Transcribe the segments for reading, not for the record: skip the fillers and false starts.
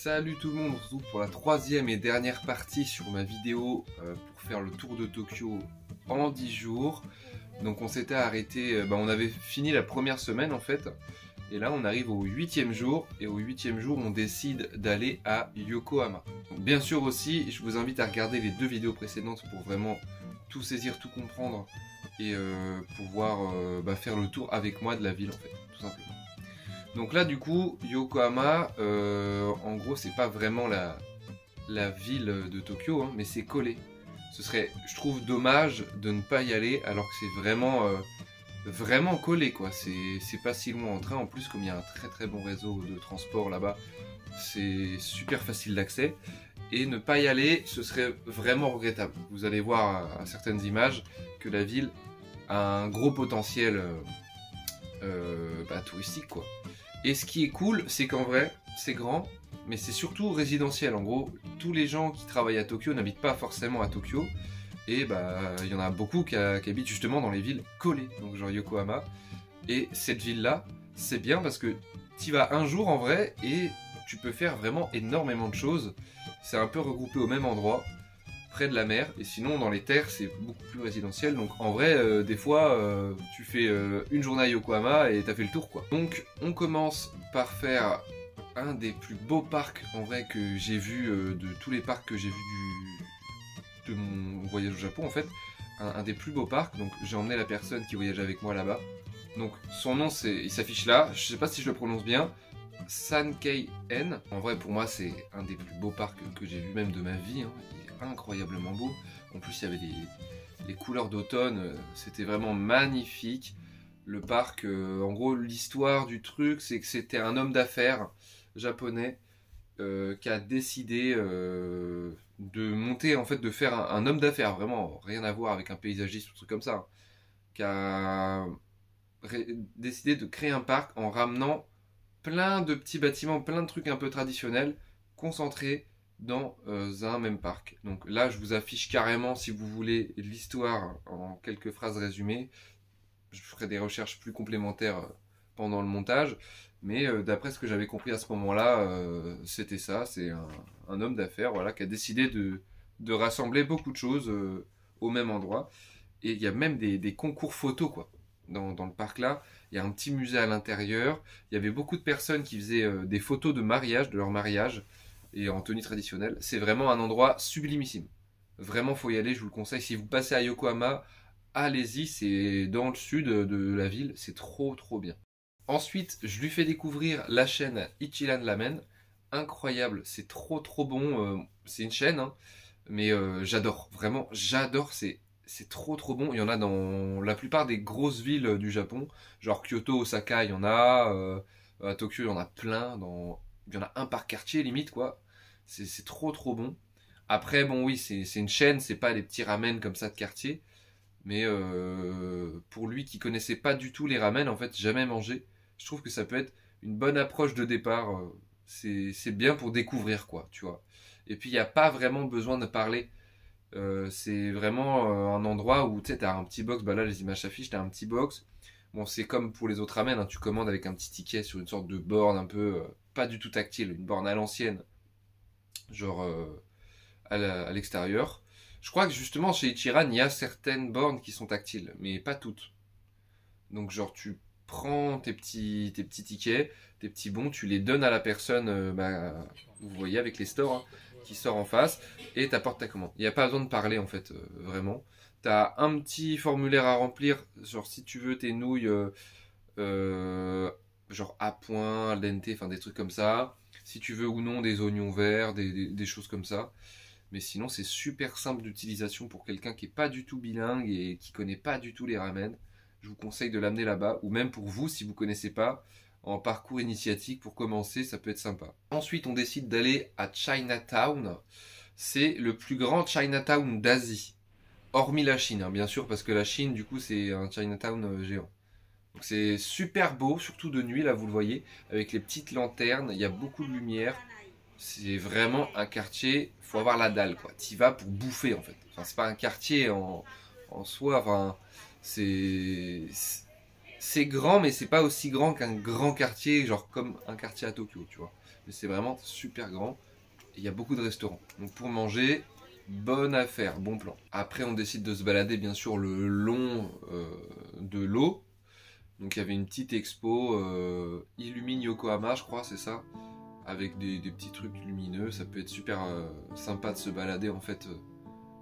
Salut tout le monde, on se retrouve pour la troisième et dernière partie sur ma vidéo pour faire le tour de Tokyo en 10 jours. Donc on s'était arrêté, on avait fini la première semaine en fait. Et là on arrive au 8e jour, et au 8e jour on décide d'aller à Yokohama. Donc, bien sûr aussi, je vous invite à regarder les deux vidéos précédentes pour vraiment tout saisir, tout comprendre et pouvoir faire le tour avec moi de la ville en fait, tout simplement. Donc là du coup, Yokohama, en gros c'est pas vraiment la ville de Tokyo, hein, mais c'est collé. Ce serait, je trouve, dommage de ne pas y aller alors que c'est vraiment collé quoi. C'est pas si loin en train, en plus comme il y a un très bon réseau de transport là-bas, c'est super facile d'accès. Et ne pas y aller, ce serait vraiment regrettable. Vous allez voir à certaines images que la ville a un gros potentiel touristique quoi. Et ce qui est cool, c'est qu'en vrai, c'est grand, mais c'est surtout résidentiel. En gros, tous les gens qui travaillent à Tokyo n'habitent pas forcément à Tokyo. Et il y en a beaucoup qui habitent justement dans les villes collées, donc genre Yokohama. Et cette ville-là, c'est bien parce que tu y vas un jour en vrai et tu peux faire vraiment énormément de choses. C'est un peu regroupé au même endroit, près de la mer. Et sinon, dans les terres, c'est beaucoup plus résidentiel. Donc en vrai, des fois, tu fais une journée à Yokohama et t'as fait le tour quoi. Donc on commence par faire un des plus beaux parcs en vrai que j'ai vu, de tous les parcs que j'ai vus de mon voyage au Japon en fait. Un des plus beaux parcs. Donc j'ai emmené la personne qui voyage avec moi là-bas. Donc son nom, il s'affiche là. Je sais pas si je le prononce bien. Sankei-en. En vrai, pour moi, c'est un des plus beaux parcs que j'ai vu même de ma vie. Hein. Il est incroyablement beau. En plus, il y avait les couleurs d'automne. C'était vraiment magnifique. Le parc, en gros, l'histoire du truc, c'est que c'était un homme d'affaires japonais qui a décidé de monter, en fait, de faire un homme d'affaires. Vraiment, rien à voir avec un paysagiste ou un truc comme ça. Hein, qui a décidé de créer un parc en ramenant plein de petits bâtiments, plein de trucs un peu traditionnels concentrés dans un même parc. Donc là, je vous affiche carrément, si vous voulez, l'histoire en quelques phrases résumées. Je ferai des recherches plus complémentaires pendant le montage, mais d'après ce que j'avais compris à ce moment-là, c'était ça. C'est un homme d'affaires, voilà, qui a décidé de rassembler beaucoup de choses au même endroit. Et il y a même des concours photos, quoi. Dans le parc là, il y a un petit musée à l'intérieur. Il y avait beaucoup de personnes qui faisaient des photos de mariage, de leur mariage, et en tenue traditionnelle. C'est vraiment un endroit sublimissime. Vraiment, faut y aller, je vous le conseille. Si vous passez à Yokohama, allez-y, c'est dans le sud de la ville, c'est trop bien. Ensuite, je lui fais découvrir la chaîne Ichiran Ramen. Incroyable, c'est trop bon. C'est une chaîne, hein, mais j'adore, vraiment, j'adore. C'est trop bon. Il y en a dans la plupart des grosses villes du Japon. Genre Kyoto, Osaka, il y en a. À Tokyo, il y en a plein. Il y en a un par quartier, limite, quoi. C'est trop bon. Après, bon, oui, c'est une chaîne. C'est pas des petits ramen comme ça de quartier. Mais pour lui qui connaissait pas du tout les ramen, en fait, jamais mangé, je trouve que ça peut être une bonne approche de départ. C'est bien pour découvrir, quoi, tu vois. Et puis, il n'y a pas vraiment besoin de parler. C'est vraiment un endroit où tu sais, t'as un petit box, là les images s'affichent, t'as un petit box. Bon, c'est comme pour les autres ramen, hein, tu commandes avec un petit ticket sur une sorte de borne un peu, pas du tout tactile, une borne à l'ancienne, genre à l'extérieur. Je crois que justement chez Ichiran, il y a certaines bornes qui sont tactiles, mais pas toutes. Donc genre tu prends tes petits tickets, tes petits bons, tu les donnes à la personne, vous voyez avec les stores, hein, qui sort en face, et t'apportes ta commande. Il n'y a pas besoin de parler en fait, vraiment. T'as un petit formulaire à remplir, genre si tu veux tes nouilles, genre à point, al dente, enfin des trucs comme ça. Si tu veux ou non des oignons verts, des choses comme ça. Mais sinon c'est super simple d'utilisation pour quelqu'un qui n'est pas du tout bilingue et qui connaît pas du tout les ramen. Je vous conseille de l'amener là-bas, ou même pour vous si vous connaissez pas, en parcours initiatique pour commencer, ça peut être sympa. Ensuite, on décide d'aller à Chinatown. C'est le plus grand Chinatown d'Asie. Hormis la Chine, hein, bien sûr, parce que la Chine, du coup, c'est un Chinatown géant. Donc c'est super beau, surtout de nuit, là, vous le voyez, avec les petites lanternes, il y a beaucoup de lumière. C'est vraiment un quartier, faut avoir la dalle, quoi. T'y vas pour bouffer, en fait. Enfin, c'est pas un quartier en soi, enfin, c'est grand, mais c'est pas aussi grand qu'un grand quartier, genre comme un quartier à Tokyo, tu vois. mais c'est vraiment super grand. Et il y a beaucoup de restaurants. Donc pour manger, bonne affaire, bon plan. Après on décide de se balader bien sûr le long de l'eau. Donc il y avait une petite expo Illumine Yokohama, je crois, c'est ça, avec des petits trucs lumineux. Ça peut être super sympa de se balader en fait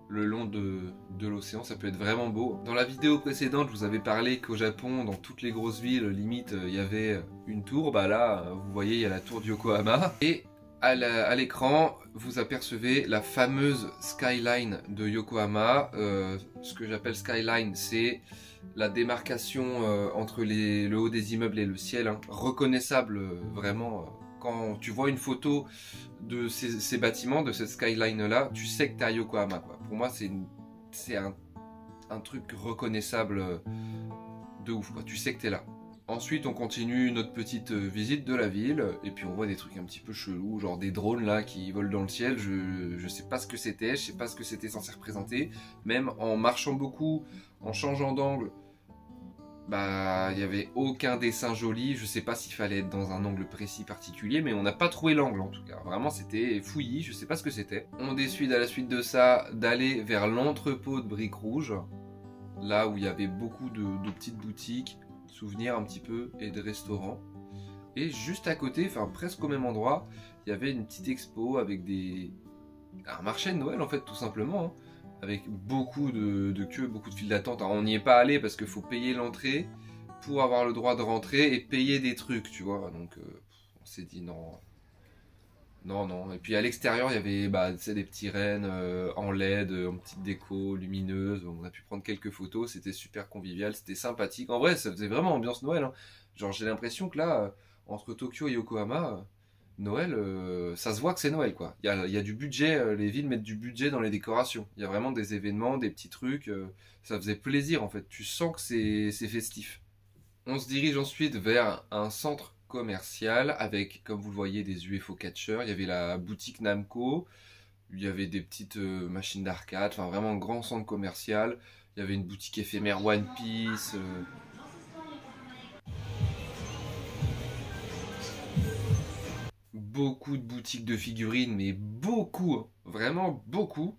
le long de l'océan, ça peut être vraiment beau. Dans la vidéo précédente, je vous avais parlé qu'au Japon, dans toutes les grosses villes, limite, il y avait une tour. Bah là, vous voyez, il y a la tour de Yokohama. Et à l'écran, vous apercevez la fameuse skyline de Yokohama. Ce que j'appelle skyline, c'est la démarcation entre le haut des immeubles et le ciel, hein, reconnaissable vraiment. Quand tu vois une photo de ces bâtiments, de cette skyline là, tu sais que tu es à Yokohama, quoi. Pour moi, c'est un truc reconnaissable de ouf, quoi. Tu sais que tu es là. Ensuite, on continue notre petite visite de la ville, et puis on voit des trucs un petit peu chelous, genre des drones là qui volent dans le ciel. Je sais pas ce que c'était, je sais pas ce que c'était censé représenter. Même en marchant beaucoup, en changeant d'angle, bah, il n'y avait aucun dessin joli. Je sais pas s'il fallait être dans un angle précis particulier, mais on n'a pas trouvé l'angle en tout cas. Vraiment, c'était fouillis, je sais pas ce que c'était. On décide à la suite de ça d'aller vers l'entrepôt de briques rouges, là où il y avait beaucoup de petites boutiques, souvenirs un petit peu, et de restaurants. Et juste à côté, enfin presque au même endroit, il y avait une petite expo avec un marché de Noël en fait, tout simplement, hein. Avec beaucoup de queues, beaucoup de files d'attente. On n'y est pas allé parce qu'il faut payer l'entrée pour avoir le droit de rentrer et payer des trucs, tu vois. Donc on s'est dit non. Non, non. Et puis à l'extérieur, il y avait des petits rennes en LED, en petite déco lumineuse. On a pu prendre quelques photos, c'était super convivial, c'était sympathique. En vrai, ça faisait vraiment ambiance Noël, hein. Genre j'ai l'impression que là, entre Tokyo et Yokohama, Noël, ça se voit que c'est Noël, quoi. Il y a du budget, les villes mettent du budget dans les décorations. Il y a vraiment des événements, des petits trucs. Ça faisait plaisir, en fait. Tu sens que c'est festif. On se dirige ensuite vers un centre commercial avec, comme vous le voyez, des UFO catchers. Il y avait la boutique Namco. Il y avait des petites machines d'arcade. Enfin, vraiment un grand centre commercial. Il y avait une boutique éphémère One Piece. Beaucoup de boutiques de figurines, mais beaucoup, hein, vraiment beaucoup,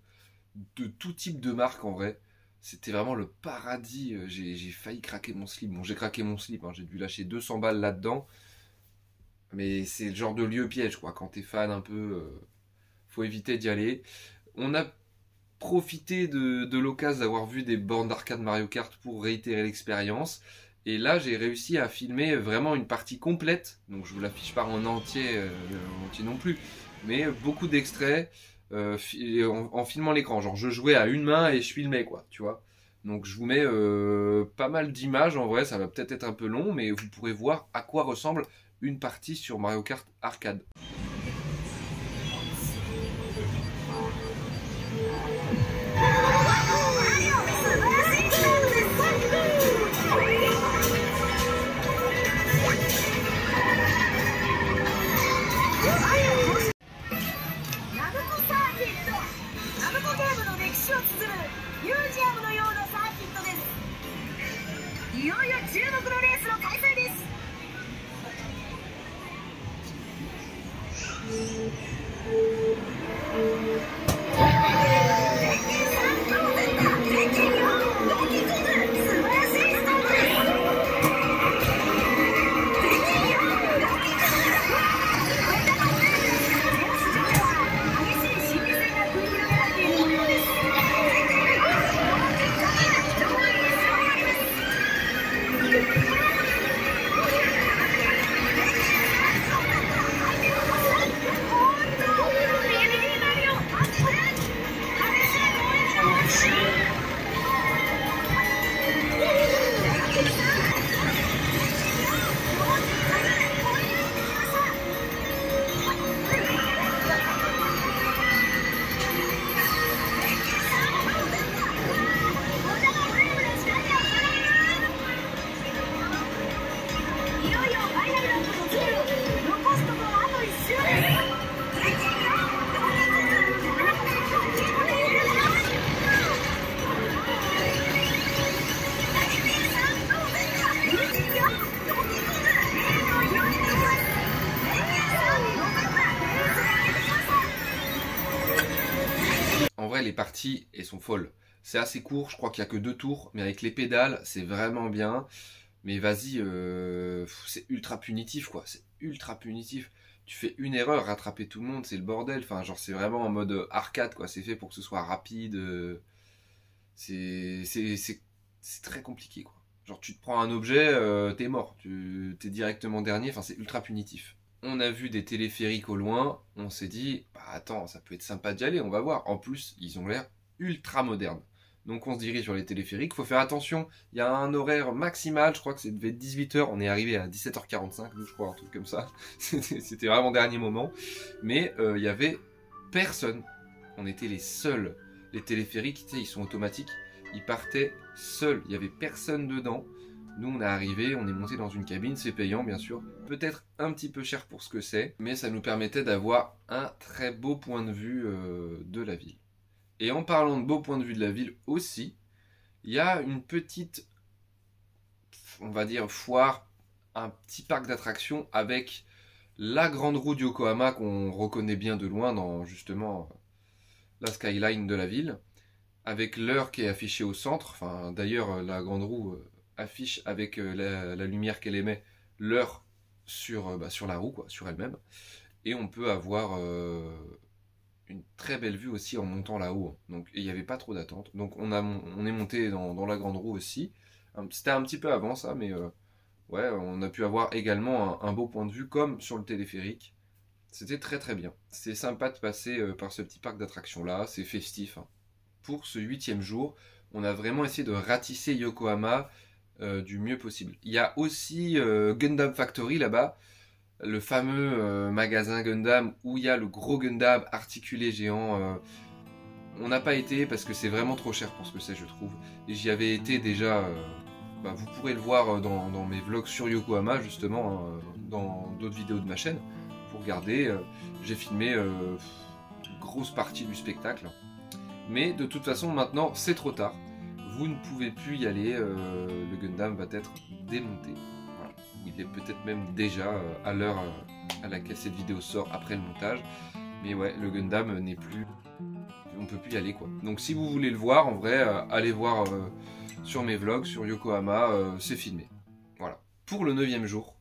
de tout type de marques en vrai. C'était vraiment le paradis. J'ai failli craquer mon slip. Bon, j'ai craqué mon slip, hein, j'ai dû lâcher 200 balles là-dedans. Mais c'est le genre de lieu piège, quoi. Quand t'es fan un peu, faut éviter d'y aller. On a profité de l'occasion d'avoir vu des bornes d'arcade Mario Kart pour réitérer l'expérience. Et là, j'ai réussi à filmer vraiment une partie complète. Donc, je vous l'affiche pas en entier, non plus. Mais beaucoup d'extraits en filmant l'écran. Genre, je jouais à une main et je filmais, quoi, tu vois. Donc, je vous mets pas mal d'images. En vrai, ça va peut-être être un peu long, mais vous pourrez voir à quoi ressemble une partie sur Mario Kart Arcade. vrai, les parties, elles sont folles. C'est assez court, je crois qu'il n'y a que 2 tours, mais avec les pédales, c'est vraiment bien. Mais vas-y, c'est ultra punitif, quoi. C'est ultra punitif. Tu fais une erreur, rattraper tout le monde, c'est le bordel. Enfin, genre, c'est vraiment en mode arcade, quoi. C'est fait pour que ce soit rapide. C'est très compliqué, quoi. Genre, tu te prends un objet, t'es mort. T'es directement dernier. Enfin, c'est ultra punitif. On a vu des téléphériques au loin. On s'est dit, bah attends, ça peut être sympa d'y aller, on va voir. En plus, ils ont l'air ultra modernes. Donc on se dirige sur les téléphériques. Faut faire attention, il y a un horaire maximal, je crois que ça devait être 18h. On est arrivé à 17h45, je crois, un truc comme ça. C'était vraiment dernier moment. Mais il y avait personne. On était les seuls. Les téléphériques, tu sais, ils sont automatiques. Ils partaient seuls. Il n'y avait personne dedans. Nous, on est arrivé, on est monté dans une cabine. C'est payant, bien sûr. Peut-être un petit peu cher pour ce que c'est. Mais ça nous permettait d'avoir un très beau point de vue de la ville. Et en parlant de beau point de vue de la ville aussi, il y a une petite, on va dire, foire, un petit parc d'attractions avec la grande roue du Yokohama qu'on reconnaît bien de loin dans justement la skyline de la ville, avec l'heure qui est affichée au centre. Enfin, d'ailleurs, la grande roue affiche avec la lumière qu'elle émet l'heure sur la roue, quoi, sur elle-même. Et on peut avoir une très belle vue aussi en montant là-haut. Donc il n'y avait pas trop d'attente. Donc on est monté dans la grande roue aussi. C'était un petit peu avant ça, mais ouais, on a pu avoir également un beau point de vue comme sur le téléphérique. C'était très très bien. C'est sympa de passer par ce petit parc d'attractions là, c'est festif. Hein. Pour ce 8e jour, on a vraiment essayé de ratisser Yokohama du mieux possible. Il y a aussi Gundam Factory là-bas, le fameux magasin Gundam où il y a le gros Gundam articulé géant. On n'a pas été parce que c'est vraiment trop cher pour ce que c'est, je trouve. Et j'y avais été déjà. Vous pourrez le voir dans mes vlogs sur Yokohama, justement, dans d'autres vidéos de ma chaîne. Pour regarder, j'ai filmé une grosse partie du spectacle. Mais de toute façon, maintenant, c'est trop tard. Vous ne pouvez plus y aller. Le Gundam va être démonté. Il est peut-être même déjà à l'heure à laquelle cette vidéo sort après le montage. Mais ouais, le Gundam n'est plus... On peut plus y aller, quoi. Donc si vous voulez le voir, en vrai, allez voir sur mes vlogs, sur Yokohama, c'est filmé. Voilà. Pour le 9e jour,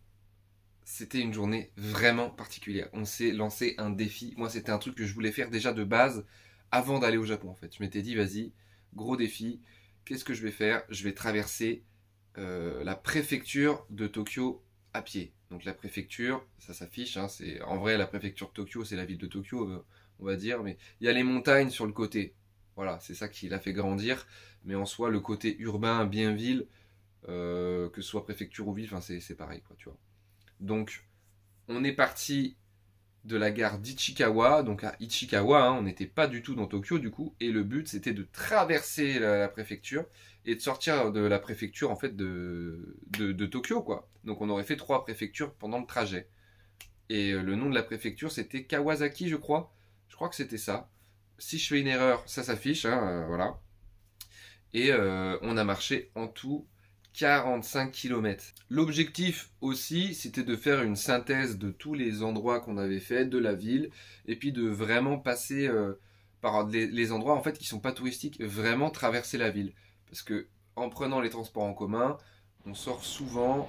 c'était une journée vraiment particulière. On s'est lancé un défi. Moi, c'était un truc que je voulais faire déjà de base avant d'aller au Japon, en fait. Je m'étais dit, vas-y, gros défi. Qu'est-ce que je vais faire? Je vais traverser la préfecture de Tokyo à pied. Donc la préfecture, ça s'affiche, hein, c'est en vrai la préfecture de Tokyo, c'est la ville de Tokyo, on va dire, mais il y a les montagnes sur le côté. Voilà, c'est ça qui l'a fait grandir. Mais en soi, le côté urbain, bien ville, que ce soit préfecture ou ville, c'est pareil, quoi, tu vois. Donc, on est parti de la gare d'Ichikawa, donc à Ichikawa, hein, on n'était pas du tout dans Tokyo du coup, et le but c'était de traverser la préfecture et de sortir de la préfecture en fait de Tokyo, quoi. Donc on aurait fait 3 préfectures pendant le trajet. Et le nom de la préfecture c'était Kawasaki, je crois que c'était ça. Si je fais une erreur, ça s'affiche, hein, voilà. Et on a marché en tout 45 km. L'objectif aussi, c'était de faire une synthèse de tous les endroits qu'on avait fait, de la ville, et puis de vraiment passer par les endroits en fait qui sont pas touristiques, vraiment traverser la ville. Parce que en prenant les transports en commun, on sort souvent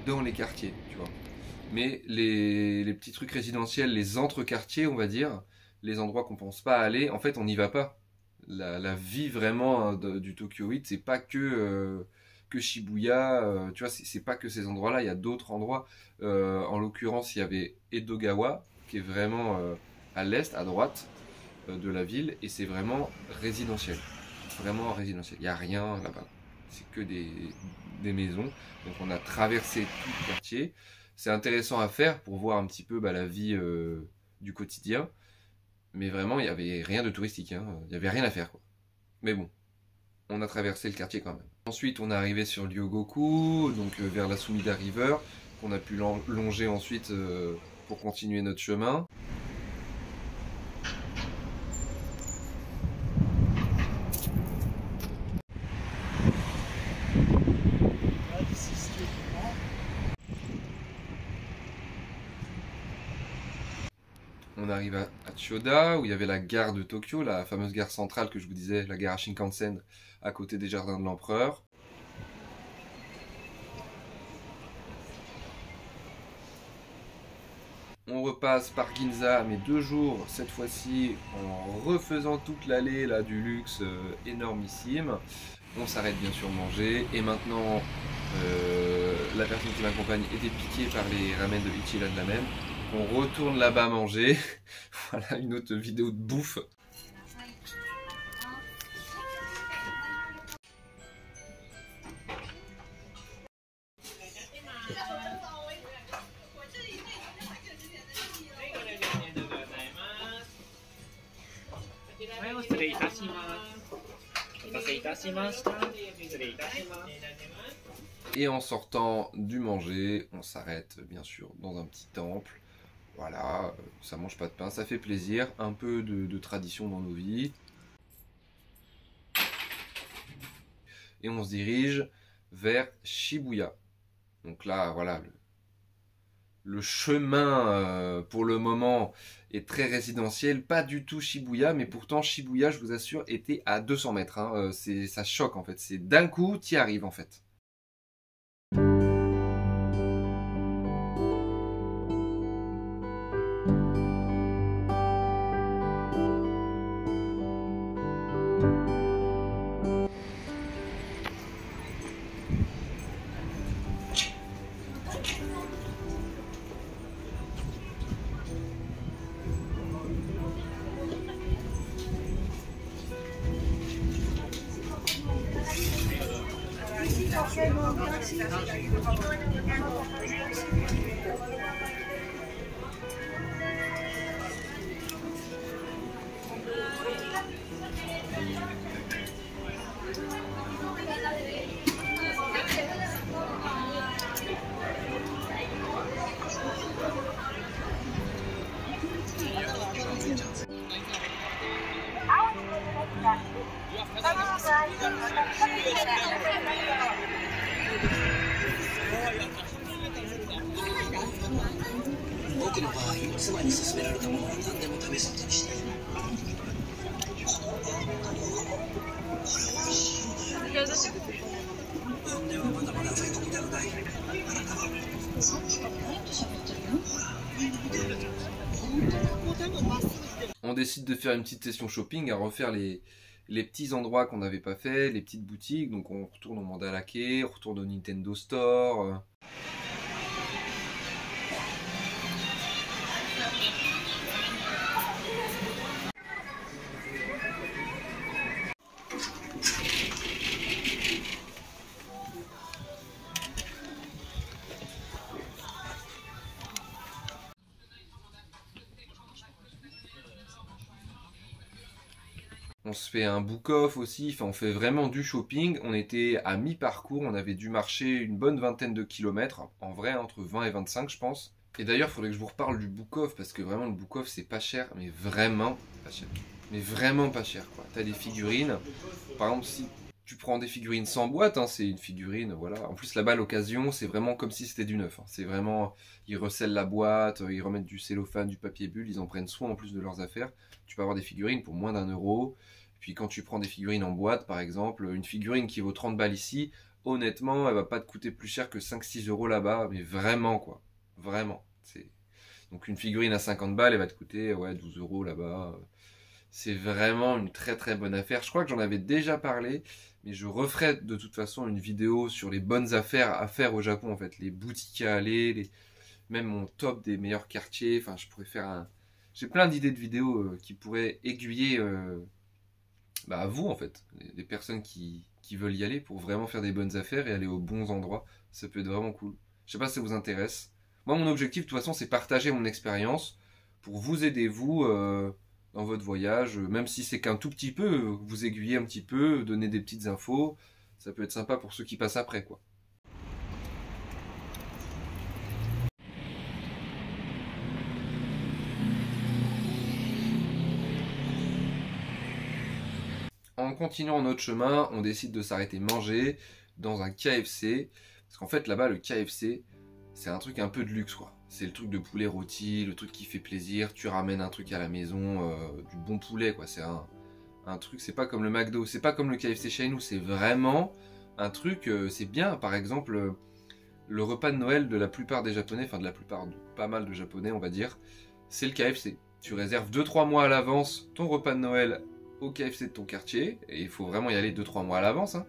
dans les quartiers, tu vois. Mais les petits trucs résidentiels, les entre-quartiers, on va dire, les endroits qu'on pense pas aller, en fait, on n'y va pas. La vie vraiment hein, du Tokyo 8, c'est pas que Shibuya, tu vois, c'est pas que ces endroits-là, il y a d'autres endroits. En l'occurrence, il y avait Edogawa, qui est vraiment à l'est, à droite de la ville, et c'est vraiment résidentiel. Vraiment résidentiel. Il n'y a rien là-bas. C'est que des maisons. Donc on a traversé tout le quartier. C'est intéressant à faire pour voir un petit peu la vie du quotidien. Mais vraiment, il n'y avait rien de touristique. Hein. Il n'y avait rien à faire, quoi. Mais bon, on a traversé le quartier quand même. Ensuite, on est arrivé sur Ryogoku, donc vers la Sumida River, qu'on a pu longer ensuite pour continuer notre chemin. On arrive à à Chiyoda, où il y avait la gare de Tokyo, la fameuse gare centrale que je vous disais, la gare à Shinkansen, à côté des jardins de l'empereur. On repasse par Ginza, mais 2 jours, cette fois-ci, en refaisant toute l'allée là, du luxe énormissime. On s'arrête bien sûr manger. Et maintenant, la personne qui m'accompagne était piquée par les ramen de Ichiran Ramen. On retourne là-bas manger. Voilà une autre vidéo de bouffe. Et en sortant du manger, on s'arrête bien sûr dans un petit temple. Voilà, ça mange pas de pain, ça fait plaisir, un peu de tradition dans nos vies. Et on se dirige vers Shibuya. Donc là, voilà, le chemin pour le moment est très résidentiel, pas du tout Shibuya, mais pourtant Shibuya, je vous assure, était à 200 mètres. Hein. Ça choque en fait, c'est d'un coup, t'y arrives en fait. On décide de faire une petite session shopping, à refaire les petits endroits qu'on n'avait pas fait, les petites boutiques. Donc on retourne au Mandalake, on retourne au Nintendo Store. On se fait un book-off aussi, enfin on fait vraiment du shopping. On était à mi-parcours, on avait dû marcher une bonne vingtaine de kilomètres, en vrai entre 20 et 25 je pense. Et d'ailleurs il faudrait que je vous reparle du book-off, parce que vraiment le book-off c'est pas cher, mais vraiment pas cher. Mais vraiment pas cher quoi. T'as des figurines, par exemple si tu prends des figurines sans boîte, hein, c'est une figurine, voilà. En plus là-bas l'occasion c'est vraiment comme si c'était du neuf. Hein. C'est vraiment, ils recèlent la boîte, ils remettent du cellophane, du papier bulle, ils en prennent soin en plus de leurs affaires. Tu peux avoir des figurines pour moins d'1 €. Puis quand tu prends des figurines en boîte, par exemple, une figurine qui vaut 30 balles ici, honnêtement, elle va pas te coûter plus cher que 5-6 € là-bas, mais vraiment quoi. Vraiment. Donc une figurine à 50 balles, elle va te coûter 12 € là-bas. C'est vraiment une très très bonne affaire. Je crois que j'en avais déjà parlé, mais je referai de toute façon une vidéo sur les bonnes affaires à faire au Japon en fait. Les boutiques à aller, même mon top des meilleurs quartiers. Enfin, je pourrais faire un... J'ai plein d'idées de vidéos qui pourraient aiguiller à vous en fait. Les personnes qui veulent y aller pour vraiment faire des bonnes affaires et aller aux bons endroits. Ça peut être vraiment cool. Je sais pas si ça vous intéresse. Moi, mon objectif, de toute façon, c'est partager mon expérience pour vous aider, vous, dans votre voyage. Même si c'est qu'un tout petit peu, vous aiguiller un petit peu, donner des petites infos. Ça peut être sympa pour ceux qui passent après, quoi. En continuant notre chemin, on décide de s'arrêter manger dans un KFC. Parce qu'en fait, là-bas, le KFC, c'est un truc un peu de luxe, quoi. C'est le truc de poulet rôti, le truc qui fait plaisir. Tu ramènes un truc à la maison, du bon poulet, quoi. C'est un truc, c'est pas comme le McDo, c'est pas comme le KFC chez nous, c'est vraiment un truc, c'est bien. Par exemple, le repas de Noël de la plupart des Japonais, enfin de la plupart, de pas mal de Japonais, on va dire, c'est le KFC. Tu réserves 2-3 mois à l'avance ton repas de Noël au KFC de ton quartier, et il faut vraiment y aller 2-3 mois à l'avance, hein.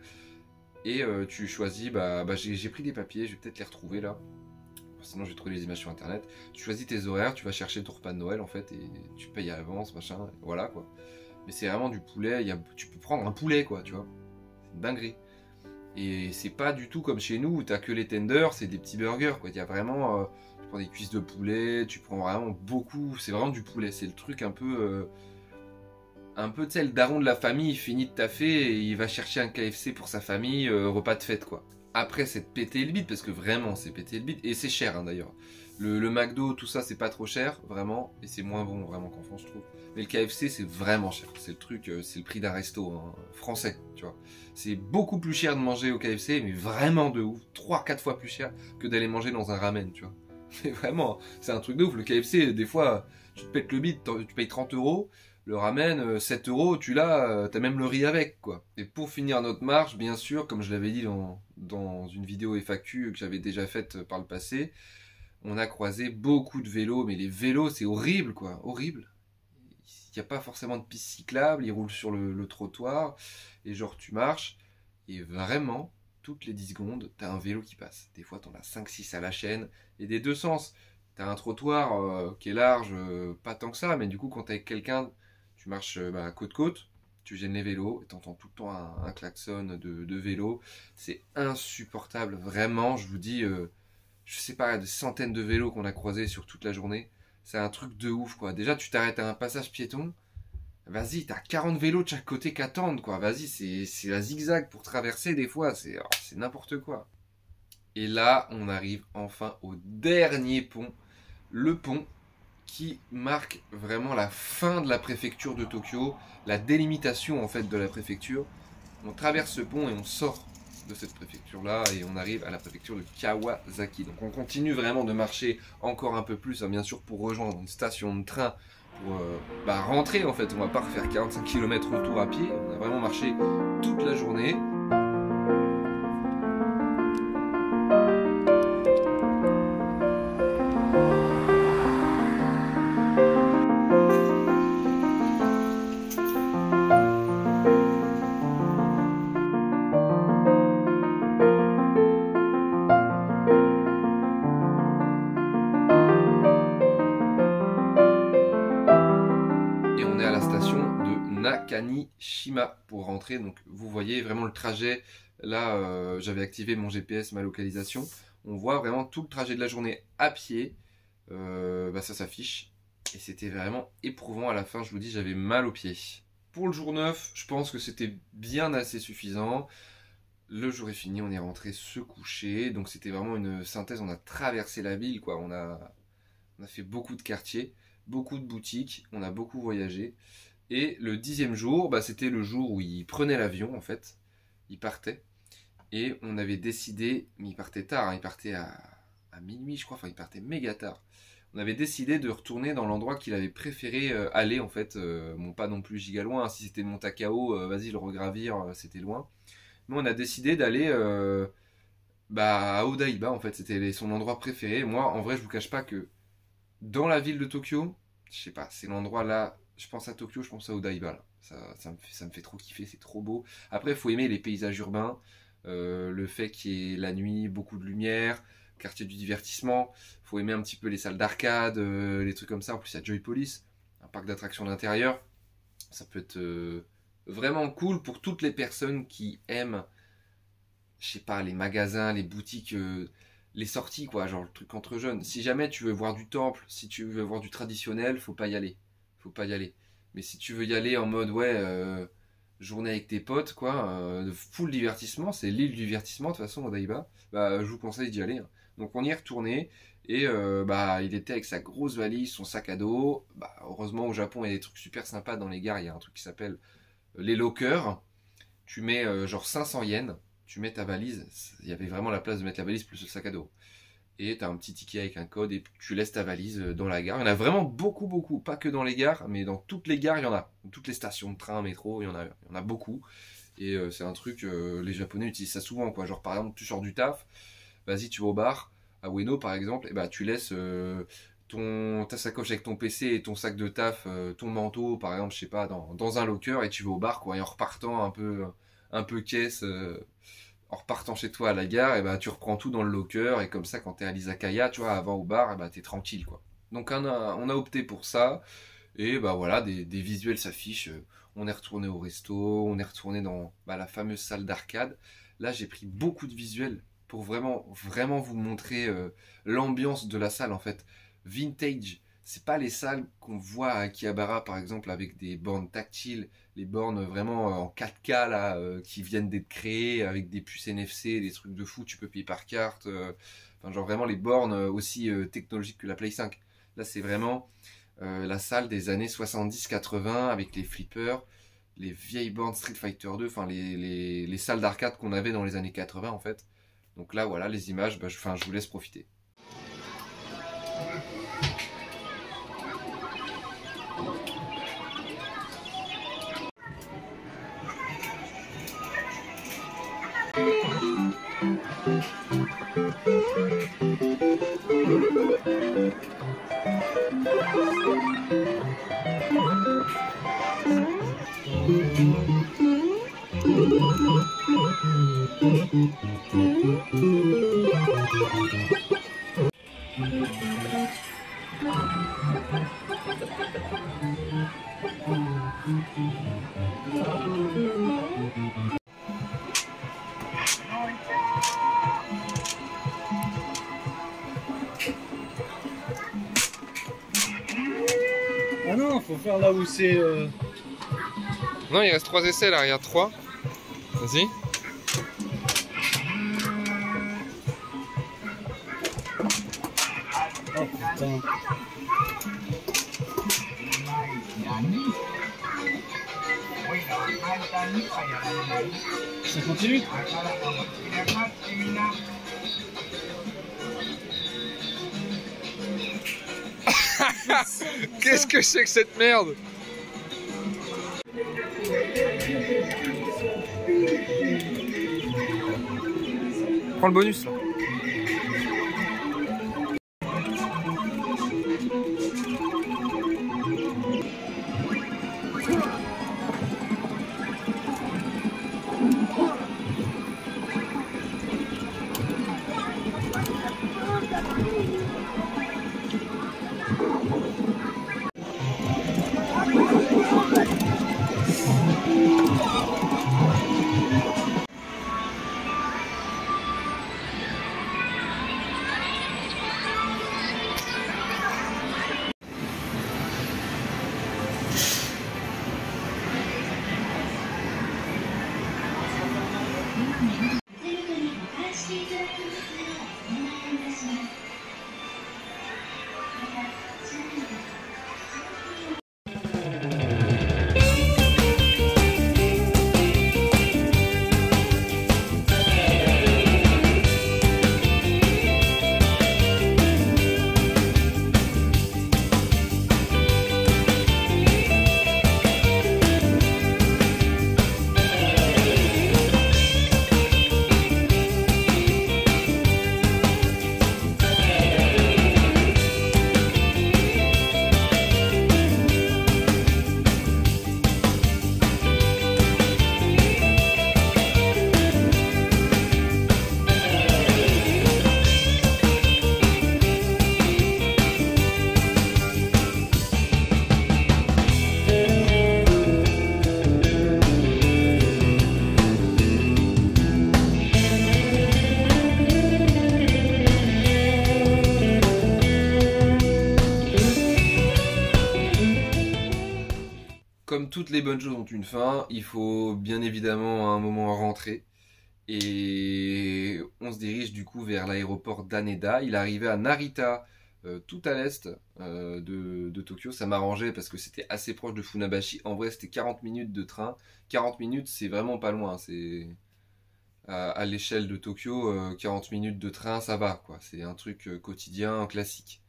Et tu choisis, j'ai pris des papiers, je vais peut-être les retrouver là. Sinon, je vais trouver les images sur internet. Tu choisis tes horaires, tu vas chercher ton repas de Noël en fait, et tu payes à l'avance, machin, voilà quoi. Mais c'est vraiment du poulet, tu peux prendre un poulet quoi, tu vois. C'est une dinguerie. Et c'est pas du tout comme chez nous où t'as que les tenders, c'est des petits burgers quoi. Il y a vraiment, tu prends des cuisses de poulet, tu prends vraiment beaucoup, c'est vraiment du poulet. C'est le truc un peu, tu sais, le daron de la famille, il finit de taffer et il va chercher un KFC pour sa famille, repas de fête quoi. Après, c'est de péter le bide, parce que vraiment, c'est péter le bide. Et c'est cher, hein, d'ailleurs. Le McDo, tout ça, c'est pas trop cher, vraiment. Et c'est moins bon, vraiment, qu'en France, je trouve. Mais le KFC, c'est vraiment cher. C'est le truc, c'est le prix d'un resto, hein, français, tu vois. C'est beaucoup plus cher de manger au KFC, mais vraiment de ouf. 3-4 fois plus cher que d'aller manger dans un ramen, tu vois. Mais vraiment, c'est un truc de ouf. Le KFC, des fois, tu te pètes le bide, tu payes 30 euros. Le ramen, 7 euros, tu l'as, t'as même le riz avec, quoi. Et pour finir notre marche, bien sûr, comme je l'avais dit dans une vidéo FAQ que j'avais déjà faite par le passé, on a croisé beaucoup de vélos, mais les vélos, c'est horrible, quoi, horrible. Il n'y a pas forcément de piste cyclable, ils roulent sur le trottoir, et genre tu marches, et vraiment, toutes les 10 secondes, t'as un vélo qui passe. Des fois, t'en as 5-6 à la chaîne, et des deux sens. T'as un trottoir qui est large, pas tant que ça, mais du coup, quand t'es avec quelqu'un, tu marches côte-côte, tu gênes les vélos, et t'entends tout le temps un klaxon de vélo. C'est insupportable, vraiment, je vous dis, je sais pas, des centaines de vélos qu'on a croisés sur toute la journée. C'est un truc de ouf, quoi. Déjà, tu t'arrêtes à un passage piéton, vas-y, t'as 40 vélos de chaque côté qui attendent, quoi. Vas-y, c'est la zigzag pour traverser, des fois, c'est n'importe quoi. Et là, on arrive enfin au dernier pont, le pont qui marque vraiment la fin de la préfecture de Tokyo, la délimitation en fait de la préfecture. On traverse ce pont et on sort de cette préfecture-là et on arrive à la préfecture de Kawasaki. Donc on continue vraiment de marcher encore un peu plus, hein, bien sûr pour rejoindre une station de train, pour rentrer en fait. On va pas refaire 45 km retour à pied, on a vraiment marché toute la journée. Nakanishima pour rentrer. Donc vous voyez vraiment le trajet. Là, j'avais activé mon GPS, ma localisation. On voit vraiment tout le trajet de la journée à pied. Ça s'affiche. Et c'était vraiment éprouvant à la fin. Je vous dis, j'avais mal aux pieds. Pour le jour 9, je pense que c'était bien assez suffisant. Le jour est fini, on est rentré se coucher. Donc c'était vraiment une synthèse. On a traversé la ville, quoi. On a fait beaucoup de quartiers, beaucoup de boutiques. On a beaucoup voyagé. Et le 10e jour, c'était le jour où il prenait l'avion en fait. Il partait. Et on avait décidé, mais il partait tard, hein, il partait à minuit je crois, enfin il partait méga tard. On avait décidé de retourner dans l'endroit qu'il avait préféré aller en fait. Bon, pas non plus giga loin, hein. Si c'était Mont Takao, vas-y le regravir, c'était loin. Mais on a décidé d'aller à Odaiba en fait, c'était son endroit préféré. Moi en vrai je vous cache pas que dans la ville de Tokyo, je sais pas, c'est l'endroit là. Je pense à Tokyo, je pense à Odaiba. Là. Ça me fait trop kiffer, c'est trop beau. Après, il faut aimer les paysages urbains, le fait qu'il y ait la nuit, beaucoup de lumière, quartier du divertissement. Il faut aimer un petit peu les salles d'arcade, les trucs comme ça. En plus, il y a Joypolis, un parc d'attractions d'intérieur. Ça peut être vraiment cool pour toutes les personnes qui aiment, je sais pas, les magasins, les boutiques, les sorties, quoi, genre le truc entre jeunes. Si jamais tu veux voir du temple, si tu veux voir du traditionnel, faut pas y aller. Faut pas y aller. Mais si tu veux y aller en mode journée avec tes potes, quoi, full divertissement, c'est l'île du divertissement de toute façon Odaiba, je vous conseille d'y aller, hein. Donc on y est retourné et il était avec sa grosse valise, son sac à dos. Heureusement au Japon il y a des trucs super sympas dans les gares, il y a un truc qui s'appelle les lockers. Tu mets genre 500 yens, tu mets ta valise, il y avait vraiment la place de mettre la valise plus le sac à dos. et tu as un petit ticket avec un code et tu laisses ta valise dans la gare. Il y en a vraiment beaucoup, beaucoup, pas que dans les gares, mais dans toutes les gares, il y en a. Dans toutes les stations de train, métro, il y en a beaucoup. Et c'est un truc, les Japonais utilisent ça souvent, quoi. Genre par exemple, tu sors du taf, vas-y, tu vas au bar, à Ueno par exemple, et bah tu laisses ta sacoche avec ton PC et ton sac de taf, ton manteau par exemple, je sais pas, dans un locker et tu vas au bar, quoi. Et en repartant un peu caisse, en repartant chez toi à la gare, et bah tu reprends tout dans le locker et comme ça, quand t'es à l'izakaya, tu vois, avant au bar, et bah t'es tranquille, quoi. Donc on a opté pour ça. Et bah voilà, des visuels s'affichent. On est retourné au resto, on est retourné dans la fameuse salle d'arcade. Là, j'ai pris beaucoup de visuels pour vraiment, vraiment vous montrer l'ambiance de la salle en fait. Vintage, c'est pas les salles qu'on voit à Akihabara par exemple avec des bornes tactiles, les bornes vraiment en 4K là, qui viennent d'être créées avec des puces NFC, des trucs de fou, tu peux payer par carte. Enfin, genre vraiment les bornes aussi technologiques que la Play 5. Là, c'est vraiment la salle des années 70-80 avec les flippers, les vieilles bornes Street Fighter 2, enfin les salles d'arcade qu'on avait dans les années 80 en fait. Donc là voilà les images, je vous laisse profiter. Ah non, faut faire là où c'est... Non, il reste 3 essais là, regarde 3. Vas-y. Oh putain. Ça continue? Qu'est-ce que c'est que cette merde? Prends le bonus là. Comme toutes les bonnes choses ont une fin, il faut bien évidemment à un moment rentrer. Et on se dirige du coup vers l'aéroport d'Haneda. Il est arrivé à Narita, tout à l'est de Tokyo. Ça m'arrangeait parce que c'était assez proche de Funabashi. En vrai, c'était 40 minutes de train. 40 minutes, c'est vraiment pas loin. À l'échelle de Tokyo, 40 minutes de train, ça va, quoi. C'est un truc quotidien, classique.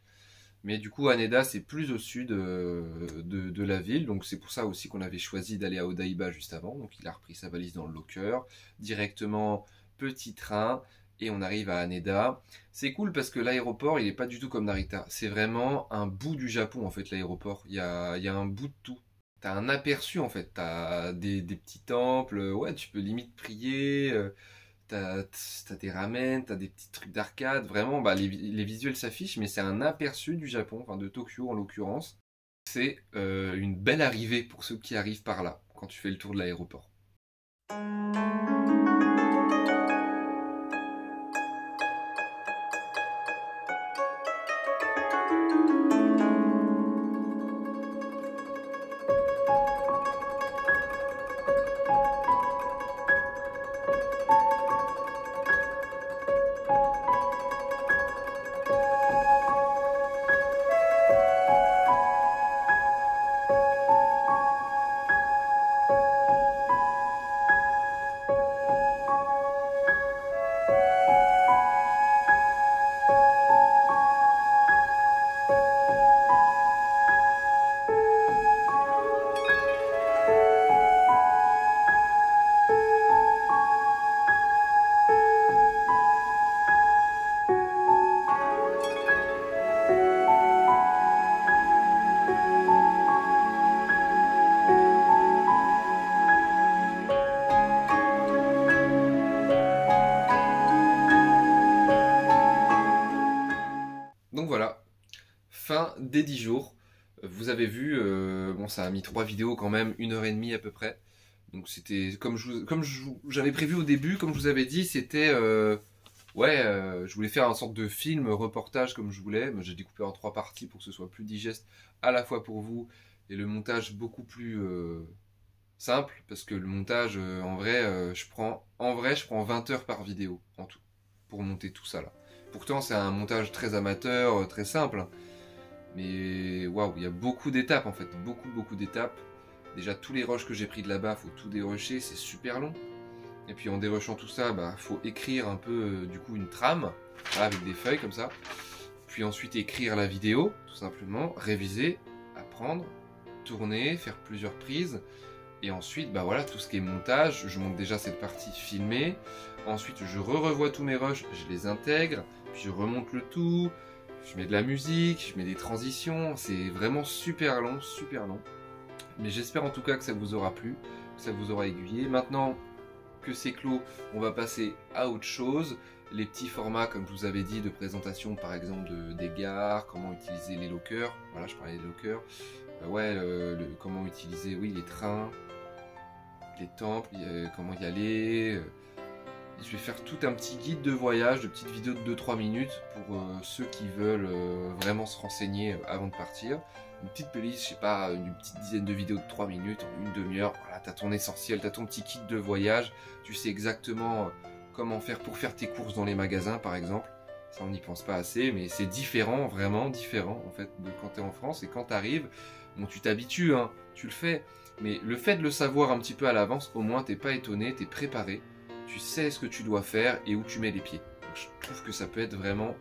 Mais du coup, Haneda, c'est plus au sud de la ville. Donc c'est pour ça aussi qu'on avait choisi d'aller à Odaiba juste avant. Donc il a repris sa valise dans le locker. Directement, petit train. Et on arrive à Haneda. C'est cool parce que l'aéroport, il n'est pas du tout comme Narita. C'est vraiment un bout du Japon, en fait, l'aéroport. Il y a un bout de tout. T'as un aperçu, en fait. T'as des petits temples. Ouais, tu peux limite prier. T'as des ramen, t'as des petits trucs d'arcade, vraiment, bah, les visuels s'affichent, mais c'est un aperçu du Japon, enfin de Tokyo en l'occurrence. C'est une belle arrivée pour ceux qui arrivent par là, quand tu fais le tour de l'aéroport. Donc voilà, fin des 10 jours. Vous avez vu, bon ça a mis 3 vidéos quand même, 1h30 à peu près. Donc c'était j'avais prévu au début, comme je vous avais dit, c'était je voulais faire une sorte de film reportage comme je voulais. J'ai découpé en 3 parties pour que ce soit plus digeste à la fois pour vous et le montage beaucoup plus simple parce que le montage je prends 20 heures par vidéo en tout pour monter tout ça là. Pourtant c'est un montage très amateur, très simple, hein. Mais waouh, il y a beaucoup d'étapes en fait, beaucoup d'étapes. Déjà tous les rushs que j'ai pris de là-bas, faut tout dérusher, c'est super long. Et puis en dérushant tout ça, bah faut écrire un peu du coup une trame, voilà, avec des feuilles comme ça. Puis ensuite écrire la vidéo, tout simplement, réviser, apprendre, tourner, faire plusieurs prises. Et ensuite, bah voilà, tout ce qui est montage, je monte déjà cette partie filmée. Ensuite, je revois tous mes rushs, je les intègre, puis je remonte le tout. Je mets de la musique, je mets des transitions. C'est vraiment super long, super long. Mais j'espère en tout cas que ça vous aura plu, que ça vous aura aiguillé. Maintenant que c'est clos, on va passer à autre chose. Les petits formats, comme je vous avais dit, de présentation par exemple des gares, comment utiliser les lockers. Voilà, je parlais des lockers. Comment utiliser, oui, les trains, les temples, comment y aller. Je vais faire tout un petit guide de voyage, de petites vidéos de 2-3 minutes pour ceux qui veulent vraiment se renseigner avant de partir. Une petite playlist, je sais pas, une petite dizaine de vidéos de 3 minutes, en une demi-heure. Voilà, t'as ton essentiel, t'as ton petit kit de voyage. Tu sais exactement comment faire pour faire tes courses dans les magasins par exemple. Ça on n'y pense pas assez, mais c'est différent, vraiment différent en fait de quand t'es en France. Et quand t'arrives, bon tu t'habitues, hein, tu le fais. Mais le fait de le savoir un petit peu à l'avance, au moins t'es pas étonné, t'es préparé. Tu sais ce que tu dois faire et où tu mets les pieds. Donc, je trouve que ça peut être vraiment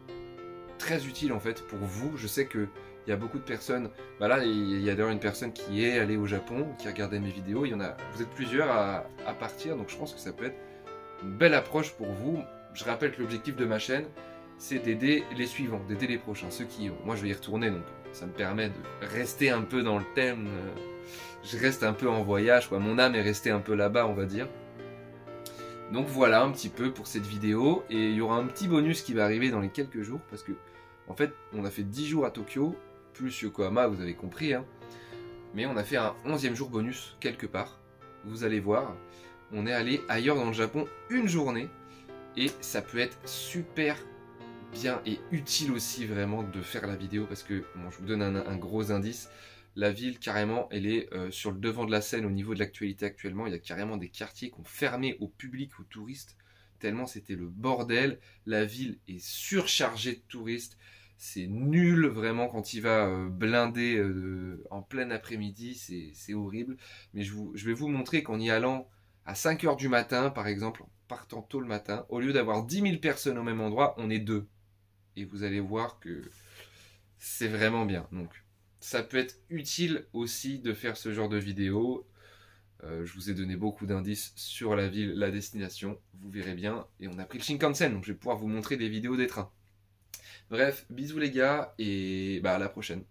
très utile en fait pour vous. Je sais qu'il y a beaucoup de personnes. Bah là, il y a d'ailleurs une personne qui est allée au Japon, qui regardait mes vidéos. Vous êtes plusieurs à partir, donc je pense que ça peut être une belle approche pour vous. Je rappelle que l'objectif de ma chaîne, c'est d'aider les suivants, d'aider les prochains, ceux qui ont. Moi, je vais y retourner, donc ça me permet de rester un peu dans le thème. Je reste un peu en voyage, quoi. Mon âme est restée un peu là-bas, on va dire. Donc voilà un petit peu pour cette vidéo, et il y aura un petit bonus qui va arriver dans les quelques jours, parce que en fait on a fait 10 jours à Tokyo, plus Yokohama, vous avez compris, hein. Mais on a fait un 11e jour bonus quelque part, vous allez voir, on est allé ailleurs dans le Japon une journée, et ça peut être super bien et utile aussi vraiment de faire la vidéo, parce que, bon, je vous donne un gros indice. La ville, carrément, elle est sur le devant de la scène au niveau de l'actualité actuellement. Il y a carrément des quartiers qui ont fermé au public, aux touristes, tellement c'était le bordel. La ville est surchargée de touristes. C'est nul, vraiment, quand il va blinder en plein après-midi. C'est horrible. Mais je vais vous montrer qu'en y allant à 5 heures du matin, par exemple, en partant tôt le matin, au lieu d'avoir 10 000 personnes au même endroit, on est 2. Et vous allez voir que c'est vraiment bien. Donc, ça peut être utile aussi de faire ce genre de vidéo. Je vous ai donné beaucoup d'indices sur la ville, la destination. Vous verrez bien. Et on a pris le Shinkansen, donc je vais pouvoir vous montrer des vidéos des trains. Bref, bisous les gars, et à la prochaine.